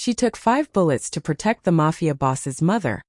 She took 5 bullets to protect the Mafia boss's mother.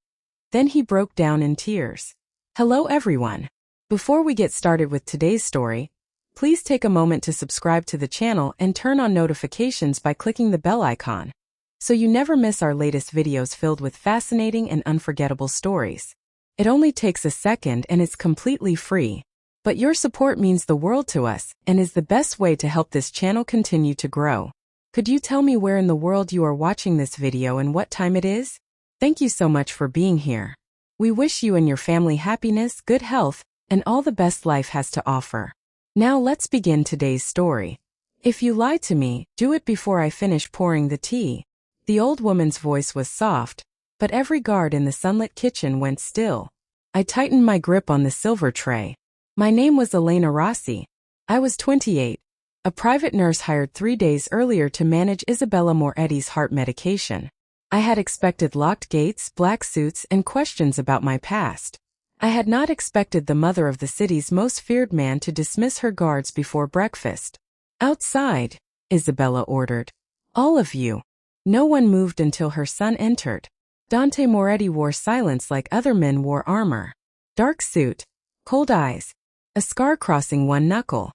Then he broke down in tears. Hello everyone. Before we get started with today's story, please take a moment to subscribe to the channel and turn on notifications by clicking the bell icon, so you never miss our latest videos filled with fascinating and unforgettable stories. It only takes a second and it's completely free, but your support means the world to us and is the best way to help this channel continue to grow. Could you tell me where in the world you are watching this video and what time it is? Thank you so much for being here. We wish you and your family happiness, good health, and all the best life has to offer. Now let's begin today's story. If you lie to me, do it before I finish pouring the tea. The old woman's voice was soft, but every guard in the sunlit kitchen went still. I tightened my grip on the silver tray. My name was Elena Rossi. I was 28, a private nurse hired 3 days earlier to manage Isabella Moretti's heart medication. I had expected locked gates, black suits, and questions about my past. I had not expected the mother of the city's most feared man to dismiss her guards before breakfast. Outside, Isabella ordered. All of you. No one moved until her son entered. Dante Moretti wore silence like other men wore armor. Dark suit, cold eyes, a scar crossing one knuckle.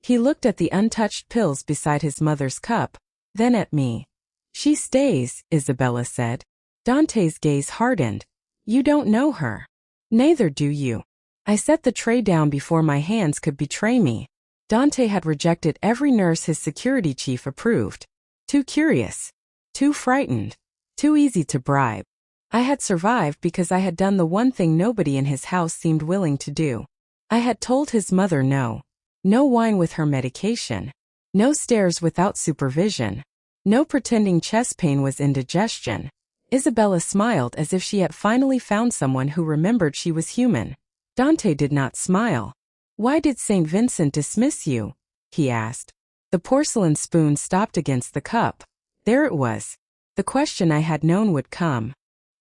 He looked at the untouched pills beside his mother's cup, then at me. She stays, Isabella said. Dante's gaze hardened. You don't know her. Neither do you. I set the tray down before my hands could betray me. Dante had rejected every nurse his security chief approved. Too curious. Too frightened. Too easy to bribe. I had survived because I had done the one thing nobody in his house seemed willing to do. I had told his mother no. No wine with her medication. No stairs without supervision. No pretending chest pain was indigestion. Isabella smiled as if she had finally found someone who remembered she was human. Dante did not smile. Why did St. Vincent dismiss you? He asked. The porcelain spoon stopped against the cup. There it was. The question I had known would come.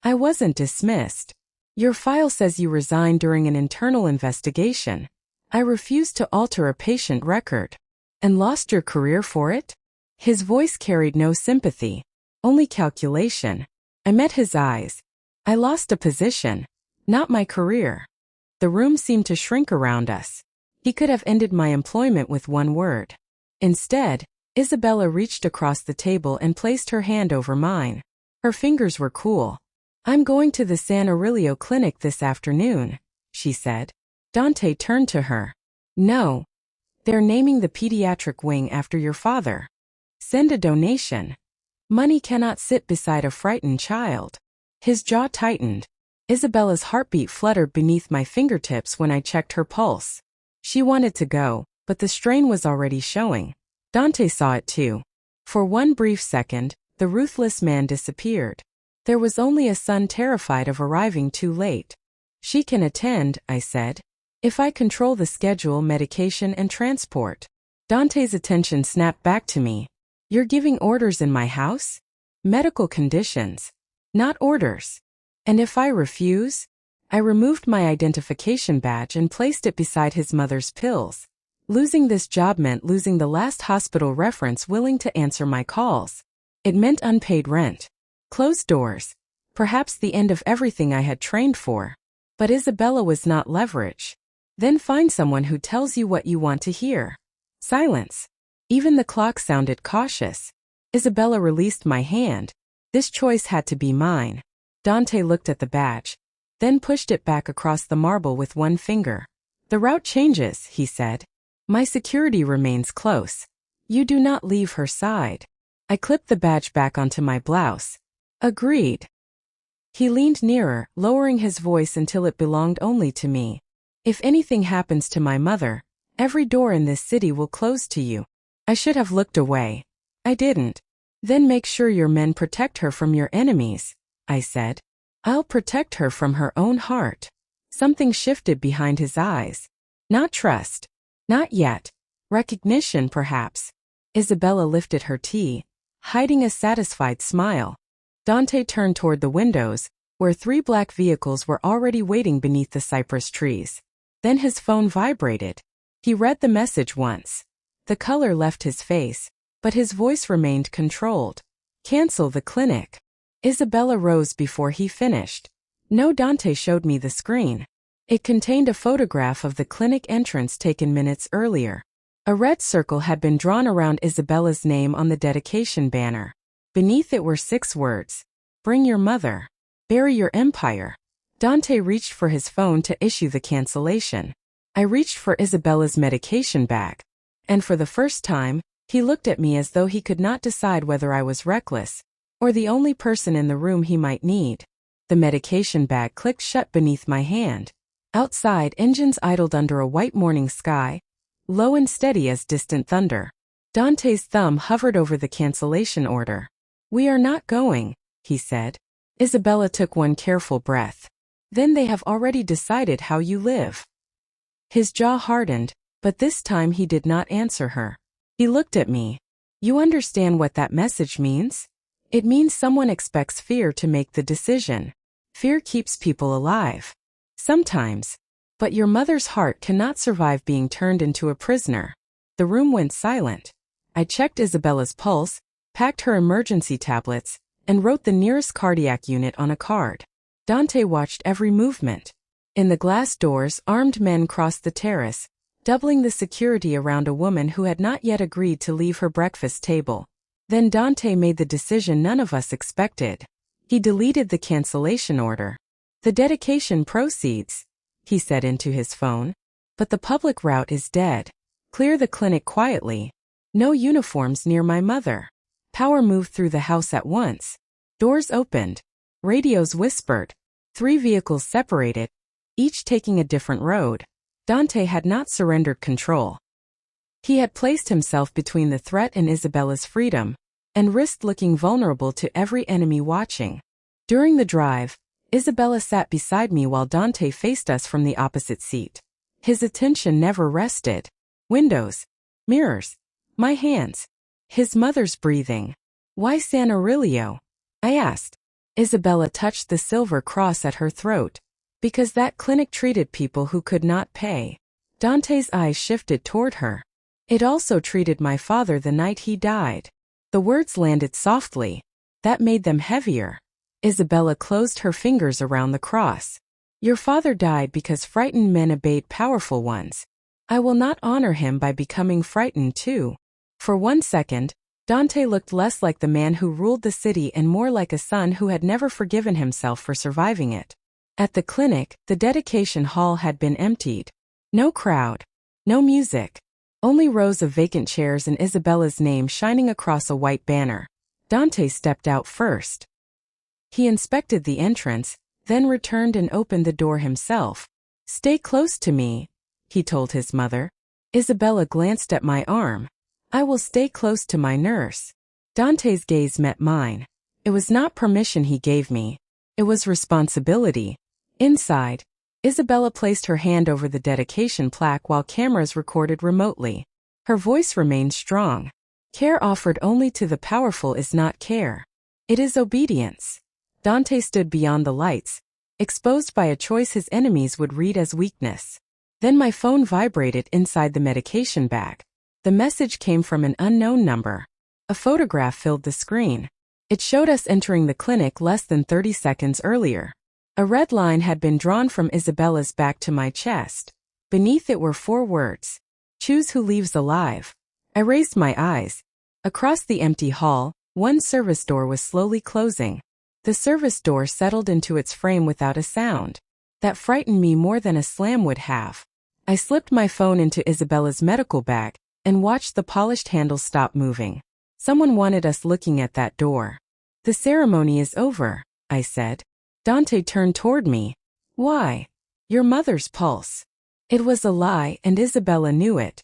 I wasn't dismissed. Your file says you resigned during an internal investigation. I refused to alter a patient record. And lost your career for it? His voice carried no sympathy, only calculation. I met his eyes. I lost a position, not my career. The room seemed to shrink around us. He could have ended my employment with one word. Instead, Isabella reached across the table and placed her hand over mine. Her fingers were cool. I'm going to the San Aurelio clinic this afternoon, she said. Dante turned to her. No. They're naming the pediatric wing after your father. Send a donation. Money cannot sit beside a frightened child. His jaw tightened. Isabella's heartbeat fluttered beneath my fingertips when I checked her pulse. She wanted to go, but the strain was already showing. Dante saw it too. For one brief second, the ruthless man disappeared. There was only a son terrified of arriving too late. She can attend, I said. If I control the schedule, medication, and transport. Dante's attention snapped back to me. You're giving orders in my house? Medical conditions. Not orders. And if I refuse? I removed my identification badge and placed it beside his mother's pills. Losing this job meant losing the last hospital reference willing to answer my calls. It meant unpaid rent. Closed doors. Perhaps the end of everything I had trained for. But Isabella was not leverage. Then find someone who tells you what you want to hear. Silence. Even the clock sounded cautious. Isabella released my hand. This choice had to be mine. Dante looked at the badge, then pushed it back across the marble with one finger. The route changes, he said. My security remains close. You do not leave her side. I clipped the badge back onto my blouse. Agreed. He leaned nearer, lowering his voice until it belonged only to me. If anything happens to my mother, every door in this city will close to you. I should have looked away. I didn't. Then make sure your men protect her from your enemies, I said. I'll protect her from her own heart. Something shifted behind his eyes. Not trust. Not yet. Recognition, perhaps. Isabella lifted her tea, hiding a satisfied smile. Dante turned toward the windows, where 3 black vehicles were already waiting beneath the cypress trees. Then his phone vibrated. He read the message once. The color left his face, but his voice remained controlled. Cancel the clinic. Isabella rose before he finished. No, Dante showed me the screen. It contained a photograph of the clinic entrance taken minutes earlier. A red circle had been drawn around Isabella's name on the dedication banner. Beneath it were 6 words. Bring your mother. Bury your empire. Dante reached for his phone to issue the cancellation. I reached for Isabella's medication bag. And for the first time, he looked at me as though he could not decide whether I was reckless, or the only person in the room he might need. The medication bag clicked shut beneath my hand. Outside, engines idled under a white morning sky, low and steady as distant thunder. Dante's thumb hovered over the cancellation order. We are not going, he said. Isabella took one careful breath. Then they have already decided how you live. His jaw hardened, but this time he did not answer her. He looked at me. You understand what that message means? It means someone expects fear to make the decision. Fear keeps people alive. Sometimes. But your mother's heart cannot survive being turned into a prisoner. The room went silent. I checked Isabella's pulse, packed her emergency tablets, and wrote the nearest cardiac unit on a card. Dante watched every movement. In the glass doors, armed men crossed the terrace, doubling the security around a woman who had not yet agreed to leave her breakfast table. Then Dante made the decision none of us expected. He deleted the cancellation order. The dedication proceeds, he said into his phone. But the public route is dead. Clear the clinic quietly. No uniforms near my mother. Power moved through the house at once. Doors opened. Radios whispered. 3 vehicles separated, each taking a different road. Dante had not surrendered control. He had placed himself between the threat and Isabella's freedom, and risked looking vulnerable to every enemy watching. During the drive, Isabella sat beside me while Dante faced us from the opposite seat. His attention never rested. Windows, mirrors, my hands, his mother's breathing. Why San Aurelio? I asked. Isabella touched the silver cross at her throat. Because that clinic treated people who could not pay. Dante's eyes shifted toward her. It also treated my father the night he died. The words landed softly. That made them heavier. Isabella closed her fingers around the cross. Your father died because frightened men obeyed powerful ones. I will not honor him by becoming frightened too. For 1 second, Dante looked less like the man who ruled the city and more like a son who had never forgiven himself for surviving it. At the clinic, the dedication hall had been emptied. No crowd. No music. Only rows of vacant chairs and Isabella's name shining across a white banner. Dante stepped out first. He inspected the entrance, then returned and opened the door himself. Stay close to me, he told his mother. Isabella glanced at my arm. I will stay close to my nurse. Dante's gaze met mine. It was not permission he gave me. It was responsibility. Inside, Isabella placed her hand over the dedication plaque while cameras recorded remotely. Her voice remained strong. Care offered only to the powerful is not care. It is obedience. Dante stood beyond the lights, exposed by a choice his enemies would read as weakness. Then my phone vibrated inside the medication bag. The message came from an unknown number. A photograph filled the screen. It showed us entering the clinic less than 30 seconds earlier. A red line had been drawn from Isabella's back to my chest. Beneath it were 4 words. Choose who leaves alive. I raised my eyes. Across the empty hall, one service door was slowly closing. The service door settled into its frame without a sound. That frightened me more than a slam would have. I slipped my phone into Isabella's medical bag and watched the polished handle stop moving. Someone wanted us looking at that door. The ceremony is over, I said. Dante turned toward me. Why? Your mother's pulse. It was a lie and Isabella knew it.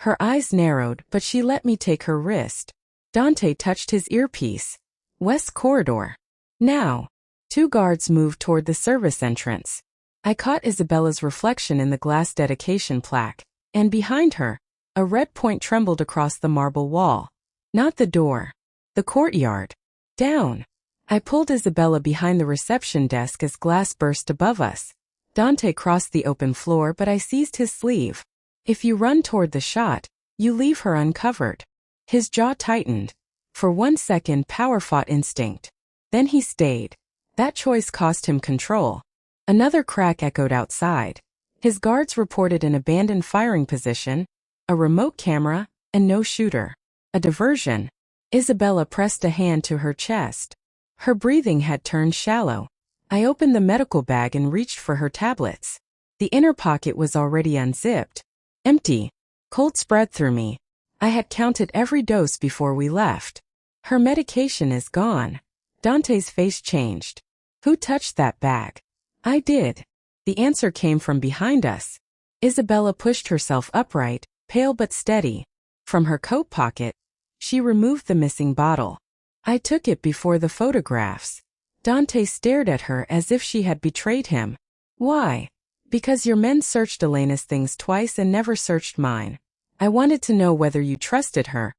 Her eyes narrowed, but she let me take her wrist. Dante touched his earpiece. West corridor. Now. 2 guards moved toward the service entrance. I caught Isabella's reflection in the glass dedication plaque, and behind her, a red point trembled across the marble wall. Not the door. The courtyard. Down. I pulled Isabella behind the reception desk as glass burst above us. Dante crossed the open floor, but I seized his sleeve. If you run toward the shot, you leave her uncovered. His jaw tightened. For 1 second, power fought instinct. Then he stayed. That choice cost him control. Another crack echoed outside. His guards reported an abandoned firing position, a remote camera, and no shooter. A diversion. Isabella pressed a hand to her chest. Her breathing had turned shallow. I opened the medical bag and reached for her tablets. The inner pocket was already unzipped. Empty. Cold spread through me. I had counted every dose before we left. Her medication is gone. Dante's face changed. Who touched that bag? I did. The answer came from behind us. Isabella pushed herself upright, pale but steady. From her coat pocket, she removed the missing bottle. I took it before the photographs. Dante stared at her as if she had betrayed him. Why? Because your men searched Elena's things twice and never searched mine. I wanted to know whether you trusted her,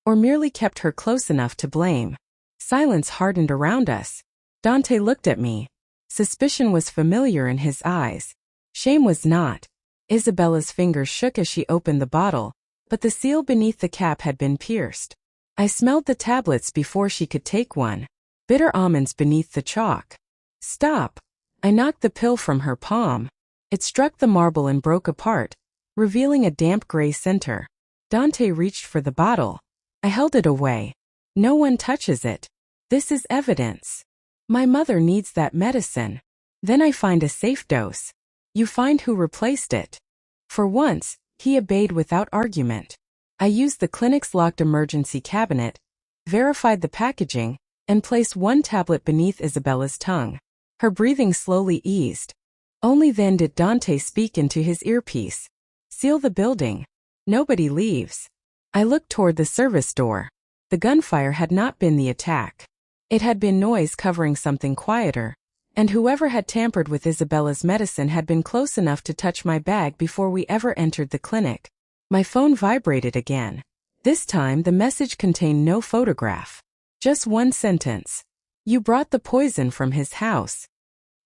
or merely kept her close enough to blame. Silence hardened around us. Dante looked at me. Suspicion was familiar in his eyes. Shame was not. Isabella's fingers shook as she opened the bottle, but the seal beneath the cap had been pierced. I smelled the tablets before she could take one. Bitter almonds beneath the chalk. Stop. I knocked the pill from her palm. It struck the marble and broke apart, revealing a damp gray center. Dante reached for the bottle. I held it away. No one touches it. This is evidence. My mother needs that medicine. Then I find a safe dose. You find who replaced it. For once, he obeyed without argument. I used the clinic's locked emergency cabinet, verified the packaging, and placed one tablet beneath Isabella's tongue. Her breathing slowly eased. Only then did Dante speak into his earpiece. Seal the building. Nobody leaves. I looked toward the service door. The gunfire had not been the attack. It had been noise covering something quieter, and whoever had tampered with Isabella's medicine had been close enough to touch my bag before we ever entered the clinic. My phone vibrated again. This time the message contained no photograph. Just one sentence. You brought the poison from his house.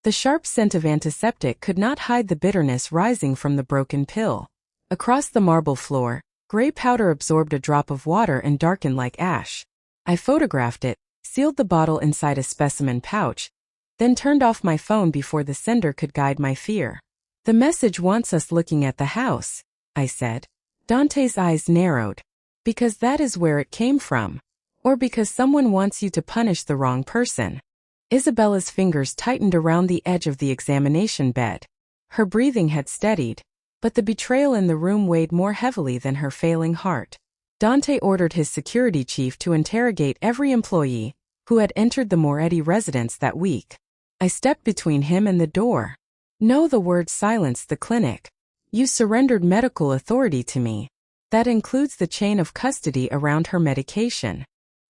The sharp scent of antiseptic could not hide the bitterness rising from the broken pill. Across the marble floor, gray powder absorbed a drop of water and darkened like ash. I photographed it, sealed the bottle inside a specimen pouch, then turned off my phone before the sender could guide my fear. The message wants us looking at the house, I said. Dante's eyes narrowed. Because that is where it came from. Or because someone wants you to punish the wrong person. Isabella's fingers tightened around the edge of the examination bed. Her breathing had steadied, but the betrayal in the room weighed more heavily than her failing heart. Dante ordered his security chief to interrogate every employee who had entered the Moretti residence that week. I stepped between him and the door. No, the word silenced the clinic. You surrendered medical authority to me. That includes the chain of custody around her medication.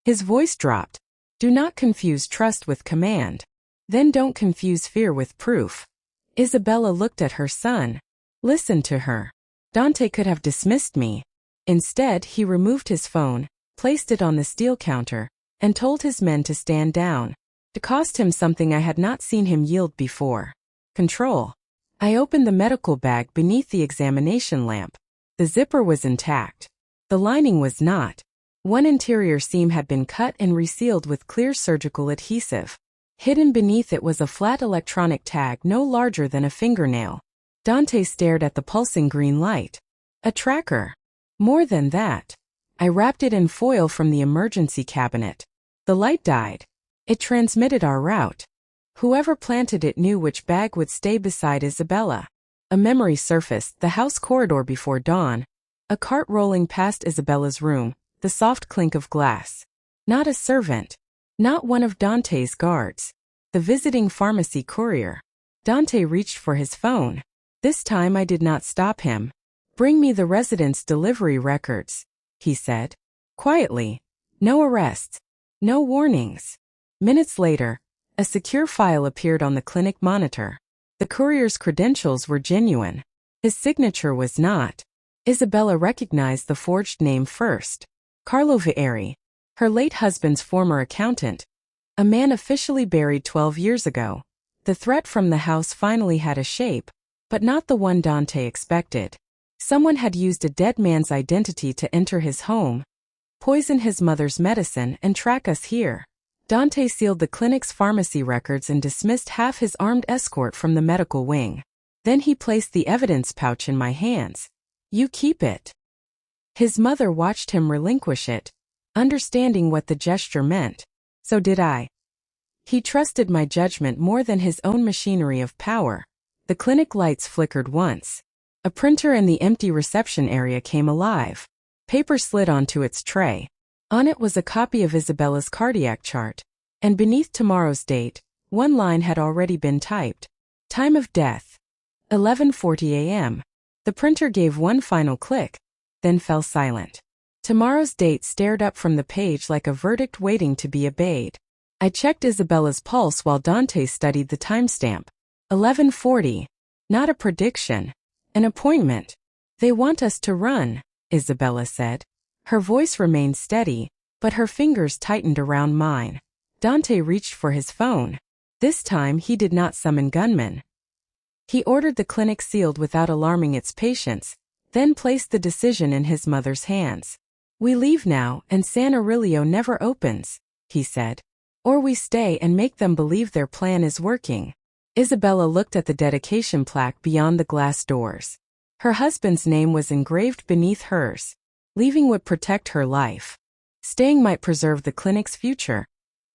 His voice dropped. Do not confuse trust with command. Then don't confuse fear with proof. Isabella looked at her son. Listened to her. Dante could have dismissed me. Instead, he removed his phone, placed it on the steel counter, and told his men to stand down. It cost him something I had not seen him yield before. Control. I opened the medical bag beneath the examination lamp. The zipper was intact. The lining was not. One interior seam had been cut and resealed with clear surgical adhesive. Hidden beneath it was a flat electronic tag no larger than a fingernail. Dante stared at the pulsing green light. A tracker. More than that. I wrapped it in foil from the emergency cabinet. The light died. It transmitted our route. Whoever planted it knew which bag would stay beside Isabella. A memory surfaced, the house corridor before dawn. A cart rolling past Isabella's room, the soft clink of glass. Not a servant. Not one of Dante's guards. The visiting pharmacy courier. Dante reached for his phone. This time I did not stop him. Bring me the residence delivery records, he said. Quietly. No arrests. No warnings. Minutes later, a secure file appeared on the clinic monitor. The courier's credentials were genuine. His signature was not. Isabella recognized the forged name first. Carlo Vieri, her late husband's former accountant. A man officially buried 12 years ago. The threat from the house finally had a shape, but not the one Dante expected. Someone had used a dead man's identity to enter his home, poison his mother's medicine and track us here. Dante sealed the clinic's pharmacy records and dismissed half his armed escort from the medical wing. Then he placed the evidence pouch in my hands. You keep it. His mother watched him relinquish it, understanding what the gesture meant. So did I. He trusted my judgment more than his own machinery of power. The clinic lights flickered once. A printer in the empty reception area came alive. Paper slid onto its tray. On it was a copy of Isabella's cardiac chart, and beneath tomorrow's date, one line had already been typed. Time of death: 11:40 a.m. The printer gave one final click, then fell silent. Tomorrow's date stared up from the page like a verdict waiting to be obeyed. I checked Isabella's pulse while Dante studied the timestamp. 11:40. Not a prediction. An appointment. They want us to run, Isabella said. Her voice remained steady, but her fingers tightened around mine. Dante reached for his phone. This time he did not summon gunmen. He ordered the clinic sealed without alarming its patients, then placed the decision in his mother's hands. We leave now and San Aurelio never opens, he said. Or we stay and make them believe their plan is working. Isabella looked at the dedication plaque beyond the glass doors. Her husband's name was engraved beneath hers. Leaving would protect her life. Staying might preserve the clinic's future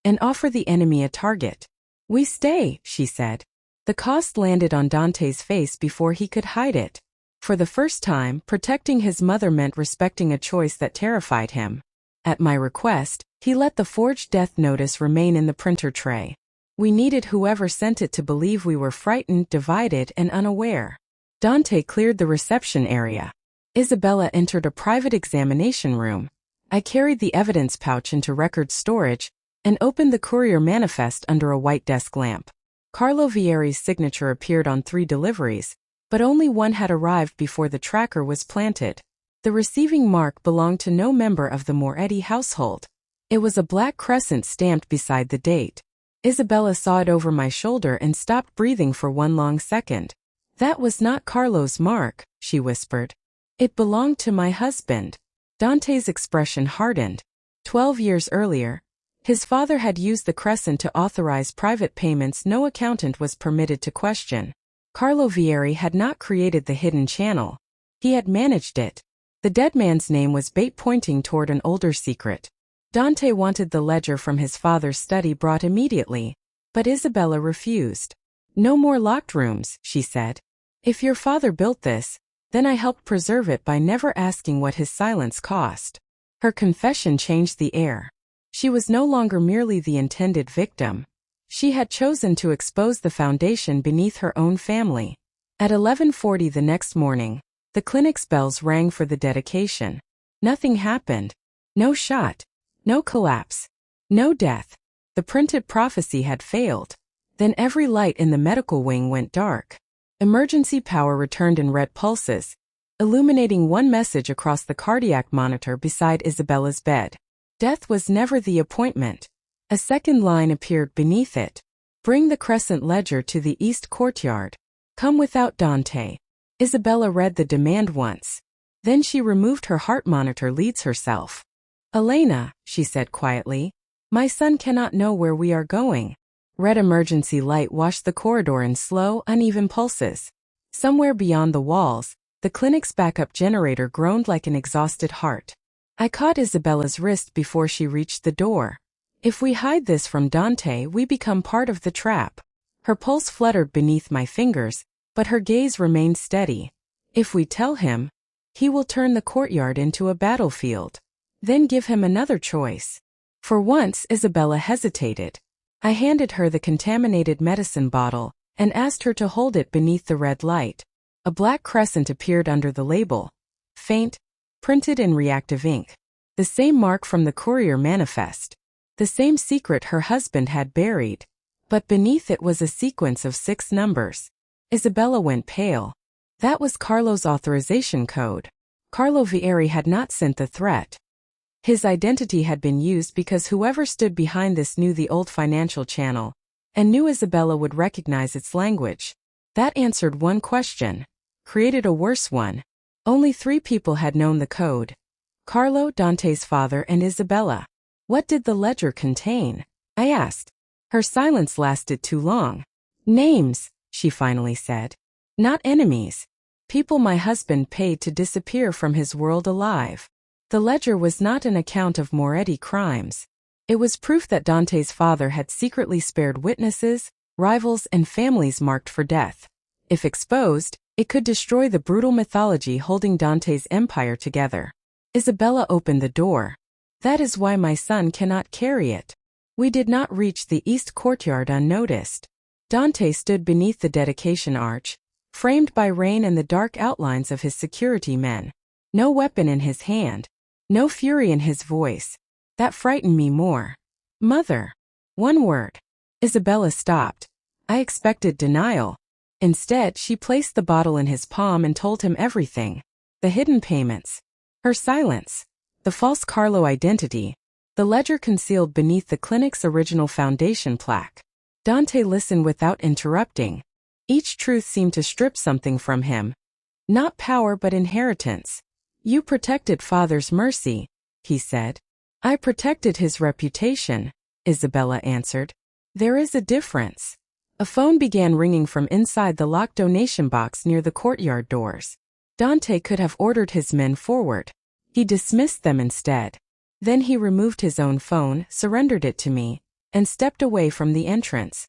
and offer the enemy a target. We stay, she said. The cost landed on Dante's face before he could hide it. For the first time, protecting his mother meant respecting a choice that terrified him. At my request, he let the forged death notice remain in the printer tray. We needed whoever sent it to believe we were frightened, divided, and unaware. Dante cleared the reception area. Isabella entered a private examination room. I carried the evidence pouch into record storage and opened the courier manifest under a white desk lamp. Carlo Vieri's signature appeared on 3 deliveries, but only one had arrived before the tracker was planted. The receiving mark belonged to no member of the Moretti household. It was a black crescent stamped beside the date. Isabella saw it over my shoulder and stopped breathing for one long second. That was not Carlo's mark, she whispered. It belonged to my husband. Dante's expression hardened. 12 years earlier, his father had used the crescent to authorize private payments no accountant was permitted to question. Carlo Vieri had not created the hidden channel. He had managed it. The dead man's name was bait pointing toward an older secret. Dante wanted the ledger from his father's study brought immediately, but Isabella refused. No more locked rooms, she said. If your father built this, then I helped preserve it by never asking what his silence cost. Her confession changed the air. She was no longer merely the intended victim. She had chosen to expose the foundation beneath her own family. At 11:40 the next morning, the clinic's bells rang for the dedication. Nothing happened. No shot. No collapse. No death. The printed prophecy had failed. Then every light in the medical wing went dark. Emergency power returned in red pulses, illuminating one message across the cardiac monitor beside Isabella's bed. Death was never the appointment. A second line appeared beneath it. Bring the crescent ledger to the east courtyard. Come without Dante. Isabella read the demand once. Then she removed her heart monitor leads herself. Elena, she said quietly, my son cannot know where we are going. Red emergency light washed the corridor in slow, uneven pulses. Somewhere beyond the walls, the clinic's backup generator groaned like an exhausted heart. I caught Isabella's wrist before she reached the door. If we hide this from Dante, we become part of the trap. Her pulse fluttered beneath my fingers, but her gaze remained steady. If we tell him, he will turn the courtyard into a battlefield. Then give him another choice. For once, Isabella hesitated. I handed her the contaminated medicine bottle and asked her to hold it beneath the red light. A black crescent appeared under the label. Faint, printed in reactive ink. The same mark from the courier manifest. The same secret her husband had buried. But beneath it was a sequence of 6 numbers. Isabella went pale. That was Carlo's authorization code. Carlo Vieri had not sent the threat. His identity had been used because whoever stood behind this knew the old financial channel, and knew Isabella would recognize its language. That answered one question, created a worse one. Only 3 people had known the code. Carlo, Dante's father, and Isabella. What did the ledger contain? I asked. Her silence lasted too long. Names, she finally said. Not enemies. People my husband paid to disappear from his world alive. The ledger was not an account of Moretti crimes. It was proof that Dante's father had secretly spared witnesses, rivals, and families marked for death. If exposed, it could destroy the brutal mythology holding Dante's empire together. Isabella opened the door. That is why my son cannot carry it. We did not reach the east courtyard unnoticed. Dante stood beneath the dedication arch, framed by rain and the dark outlines of his security men. No weapon in his hand. No fury in his voice. That frightened me more. Mother. One word. Isabella stopped. I expected denial. Instead, she placed the bottle in his palm and told him everything. The hidden payments. Her silence. The false Carlo identity. The ledger concealed beneath the clinic's original foundation plaque. Dante listened without interrupting. Each truth seemed to strip something from him. Not power but inheritance. You protected father's mercy, he said. I protected his reputation, Isabella answered. There is a difference. A phone began ringing from inside the locked donation box near the courtyard doors. Dante could have ordered his men forward. He dismissed them instead. Then he removed his own phone, surrendered it to me, and stepped away from the entrance.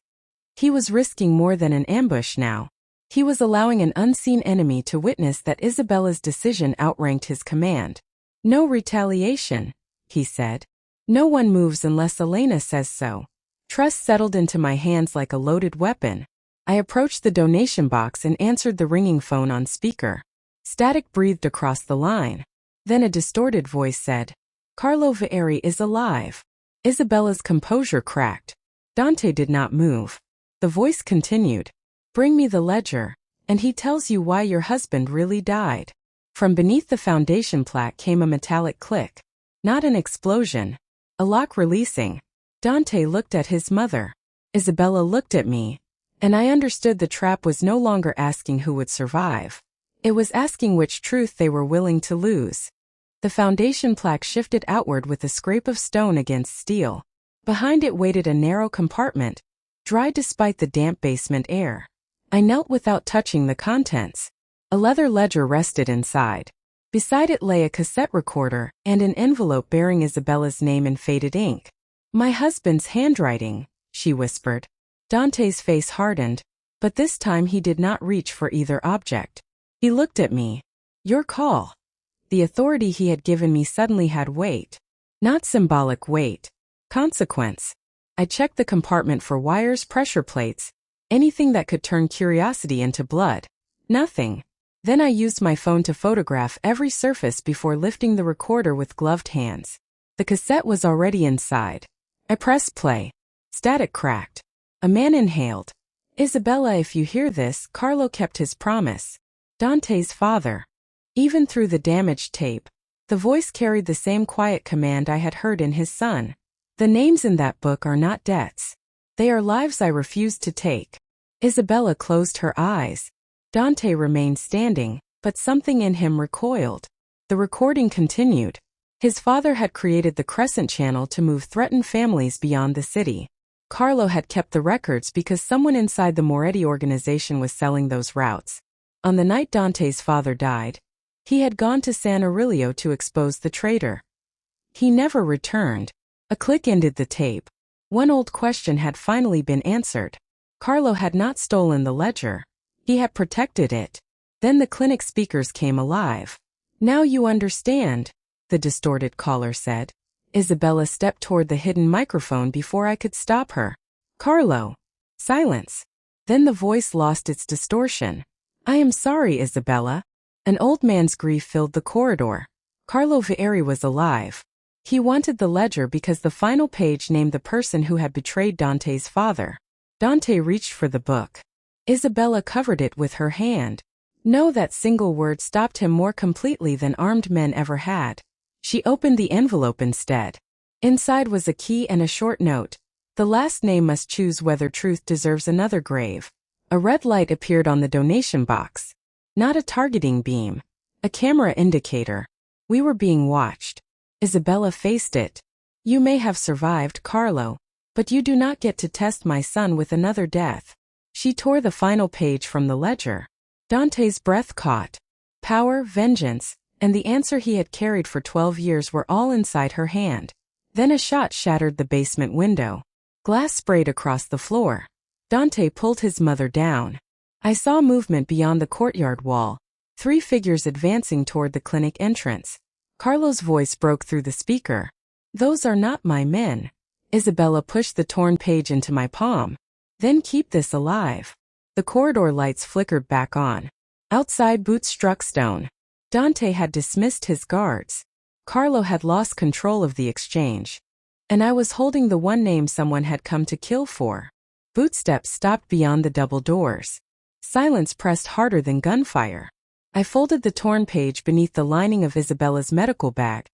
He was risking more than an ambush now. He was allowing an unseen enemy to witness that Isabella's decision outranked his command. No retaliation, he said. No one moves unless Elena says so. Trust settled into my hands like a loaded weapon. I approached the donation box and answered the ringing phone on speaker. Static breathed across the line. Then a distorted voice said, Carlo Vieri is alive. Isabella's composure cracked. Dante did not move. The voice continued. Bring me the ledger, and he tells you why your husband really died. From beneath the foundation plaque came a metallic click. Not an explosion. A lock releasing. Dante looked at his mother. Isabella looked at me. And I understood the trap was no longer asking who would survive. It was asking which truth they were willing to lose. The foundation plaque shifted outward with a scrape of stone against steel. Behind it waited a narrow compartment, dry despite the damp basement air. I knelt without touching the contents. A leather ledger rested inside. Beside it lay a cassette recorder and an envelope bearing Isabella's name in faded ink. My husband's handwriting, she whispered. Dante's face hardened, but this time he did not reach for either object. He looked at me. Your call. The authority he had given me suddenly had weight. Not symbolic weight. Consequence. I checked the compartment for wires, pressure plates, anything that could turn curiosity into blood. Nothing. Then I used my phone to photograph every surface before lifting the recorder with gloved hands. The cassette was already inside. I pressed play. Static cracked. A man inhaled. Isabella, if you hear this, Carlo kept his promise. Dante's father. Even through the damaged tape, the voice carried the same quiet command I had heard in his son. The names in that book are not debts. They are lives I refused to take. Isabella closed her eyes. Dante remained standing, but something in him recoiled. The recording continued. His father had created the Crescent channel to move threatened families beyond the city. Carlo had kept the records because someone inside the Moretti organization was selling those routes. On the night Dante's father died, he had gone to San Aurelio to expose the traitor. He never returned. A click ended the tape. One old question had finally been answered. Carlo had not stolen the ledger. He had protected it. Then the clinic speakers came alive. Now you understand, the distorted caller said. Isabella stepped toward the hidden microphone before I could stop her. Carlo. Silence. Then the voice lost its distortion. I am sorry, Isabella. An old man's grief filled the corridor. Carlo Vieri was alive. He wanted the ledger because the final page named the person who had betrayed Dante's father. Dante reached for the book. Isabella covered it with her hand. No, that single word stopped him more completely than armed men ever had. She opened the envelope instead. Inside was a key and a short note. The last name must choose whether truth deserves another grave. A red light appeared on the donation box. Not a targeting beam. A camera indicator. We were being watched. Isabella faced it. You may have survived, Carlo, but you do not get to test my son with another death. She tore the final page from the ledger. Dante's breath caught. Power, vengeance, and the answer he had carried for 12 years were all inside her hand. Then a shot shattered the basement window. Glass sprayed across the floor. Dante pulled his mother down. I saw movement beyond the courtyard wall, 3 figures advancing toward the clinic entrance. Carlo's voice broke through the speaker. Those are not my men. Isabella pushed the torn page into my palm. Then keep this alive. The corridor lights flickered back on. Outside, boots struck stone. Dante had dismissed his guards. Carlo had lost control of the exchange. And I was holding the one name someone had come to kill for. Footsteps stopped beyond the double doors. Silence pressed harder than gunfire. I folded the torn page beneath the lining of Isabella's medical bag,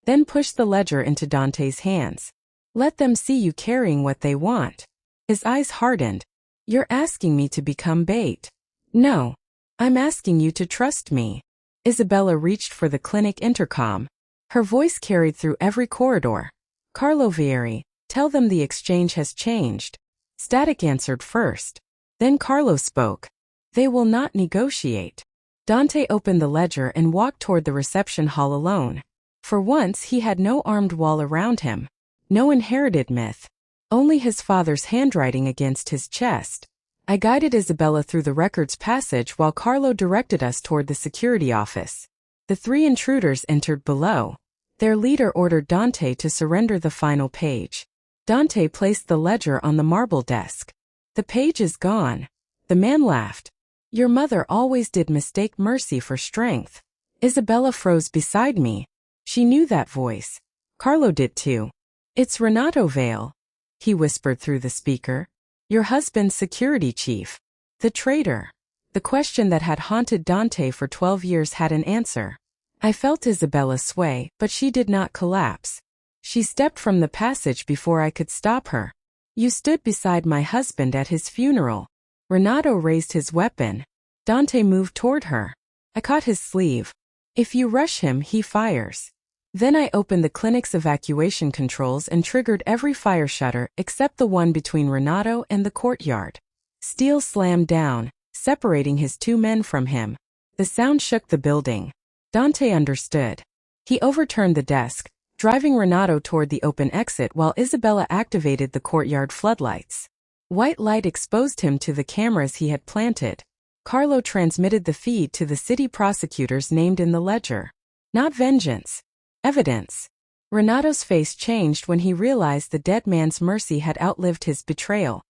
then pushed the ledger into Dante's hands. Let them see you carrying what they want. His eyes hardened. You're asking me to become bait. No. I'm asking you to trust me. Isabella reached for the clinic intercom. Her voice carried through every corridor. Carlo Vieri, tell them the exchange has changed. Static answered first. Then Carlo spoke. They will not negotiate. Dante opened the ledger and walked toward the reception hall alone. For once he had no armed wall around him. No inherited myth. Only his father's handwriting against his chest. I guided Isabella through the records passage while Carlo directed us toward the security office. The 3 intruders entered below. Their leader ordered Dante to surrender the final page. Dante placed the ledger on the marble desk. The page is gone. The man laughed. Your mother always did mistake mercy for strength. Isabella froze beside me. She knew that voice. Carlo did too. It's Renato Vale, he whispered through the speaker. Your husband's security chief. The traitor. The question that had haunted Dante for 12 years had an answer. I felt Isabella sway, but she did not collapse. She stepped from the passage before I could stop her. You stood beside my husband at his funeral. Renato raised his weapon. Dante moved toward her. I caught his sleeve. If you rush him, he fires. Then I opened the clinic's evacuation controls and triggered every fire shutter except the one between Renato and the courtyard. Steel slammed down, separating his 2 men from him. The sound shook the building. Dante understood. He overturned the desk, driving Renato toward the open exit while Isabella activated the courtyard floodlights. White light exposed him to the cameras he had planted. Carlo transmitted the feed to the city prosecutors named in the ledger. Not vengeance. Evidence. Renato's face changed when he realized the dead man's mercy had outlived his betrayal.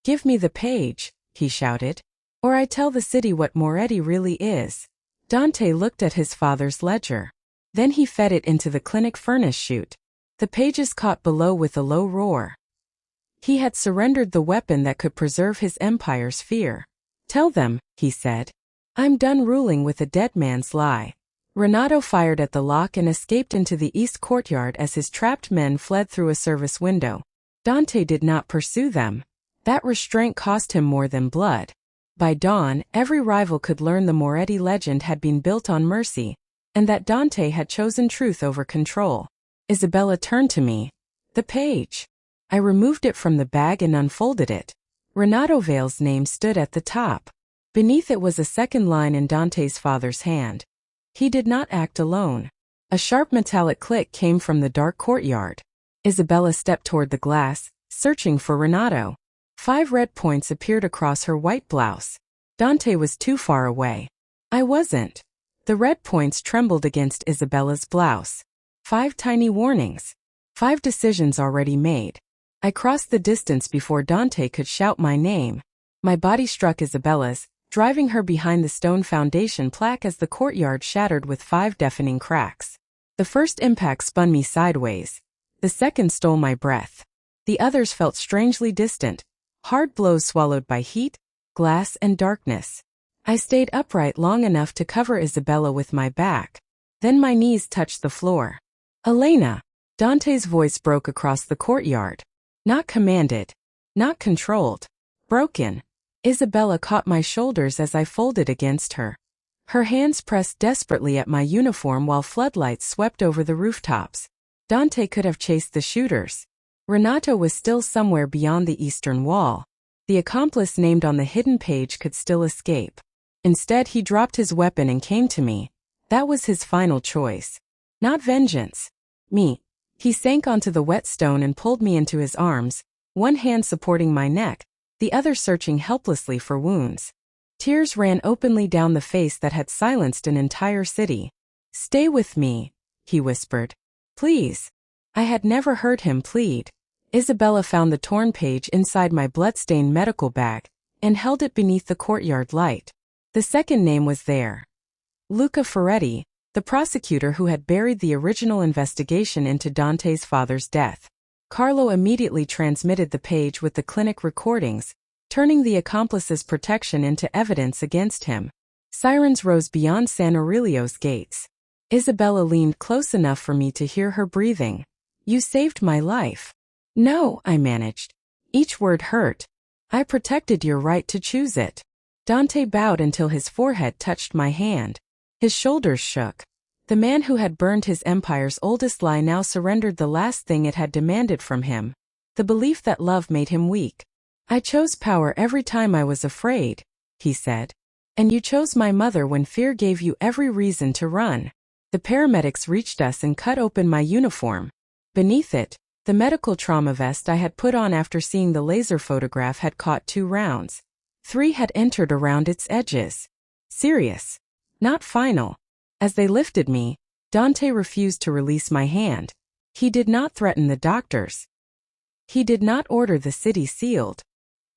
Give me the page, he shouted. Or I tell the city what Moretti really is. Dante looked at his father's ledger. Then he fed it into the clinic furnace chute. The pages caught below with a low roar. He had surrendered the weapon that could preserve his empire's fear. Tell them, he said. I'm done ruling with a dead man's lie. Renato fired at the lock and escaped into the east courtyard as his trapped men fled through a service window. Dante did not pursue them. That restraint cost him more than blood. By dawn, every rival could learn the Moretti legend had been built on mercy, and that Dante had chosen truth over control. Isabella turned to me. The page. I removed it from the bag and unfolded it. Renato Vale's name stood at the top. Beneath it was a second line in Dante's father's hand. He did not act alone. A sharp metallic click came from the dark courtyard. Isabella stepped toward the glass, searching for Renato. 5 red points appeared across her white blouse. Dante was too far away. I wasn't. The red points trembled against Isabella's blouse. 5 tiny warnings. 5 decisions already made. I crossed the distance before Dante could shout my name. My body struck Isabella's, driving her behind the stone foundation plaque as the courtyard shattered with 5 deafening cracks. The first impact spun me sideways. The second stole my breath. The others felt strangely distant, hard blows swallowed by heat, glass, and darkness. I stayed upright long enough to cover Isabella with my back. Then my knees touched the floor. Elena! Dante's voice broke across the courtyard. Not commanded. Not controlled. Broken. Isabella caught my shoulders as I folded against her. Her hands pressed desperately at my uniform while floodlights swept over the rooftops. Dante could have chased the shooters. Renato was still somewhere beyond the eastern wall. The accomplice named on the hidden page could still escape. Instead, he dropped his weapon and came to me. That was his final choice. Not vengeance. Me. He sank onto the wet stone and pulled me into his arms, one hand supporting my neck, the other searching helplessly for wounds. Tears ran openly down the face that had silenced an entire city. "Stay with me," he whispered. "Please." I had never heard him plead. Isabella found the torn page inside my blood-stained medical bag and held it beneath the courtyard light. The second name was there. Luca Ferretti, the prosecutor who had buried the original investigation into Dante's father's death. Carlo immediately transmitted the page with the clinic recordings, turning the accomplice's protection into evidence against him. Sirens rose beyond San Aurelio's gates. Isabella leaned close enough for me to hear her breathing. "You saved my life." "No," I managed. Each word hurt. "I protected your right to choose it." Dante bowed until his forehead touched my hand. His shoulders shook. The man who had burned his empire's oldest lie now surrendered the last thing it had demanded from him. The belief that love made him weak. "I chose power every time I was afraid," he said. "And you chose my mother when fear gave you every reason to run." The paramedics reached us and cut open my uniform. Beneath it, the medical trauma vest I had put on after seeing the laser photograph had caught 2 rounds. 3 had entered around its edges. Serious. Not final. As they lifted me, Dante refused to release my hand. He did not threaten the doctors. He did not order the city sealed.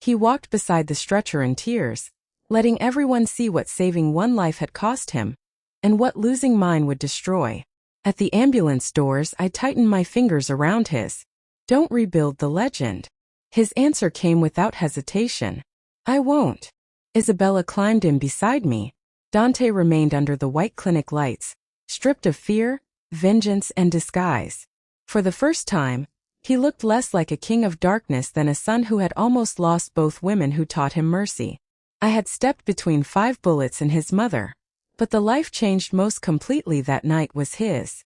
He walked beside the stretcher in tears, letting everyone see what saving one life had cost him, and what losing mine would destroy. At the ambulance doors, I tightened my fingers around his. "Don't rebuild the legend." His answer came without hesitation. "I won't." Isabella climbed in beside me. Dante remained under the white clinic lights, stripped of fear, vengeance, and disguise. For the first time, he looked less like a king of darkness than a son who had almost lost both women who taught him mercy. I had stepped between 5 bullets and his mother. But the life changed most completely that night was his.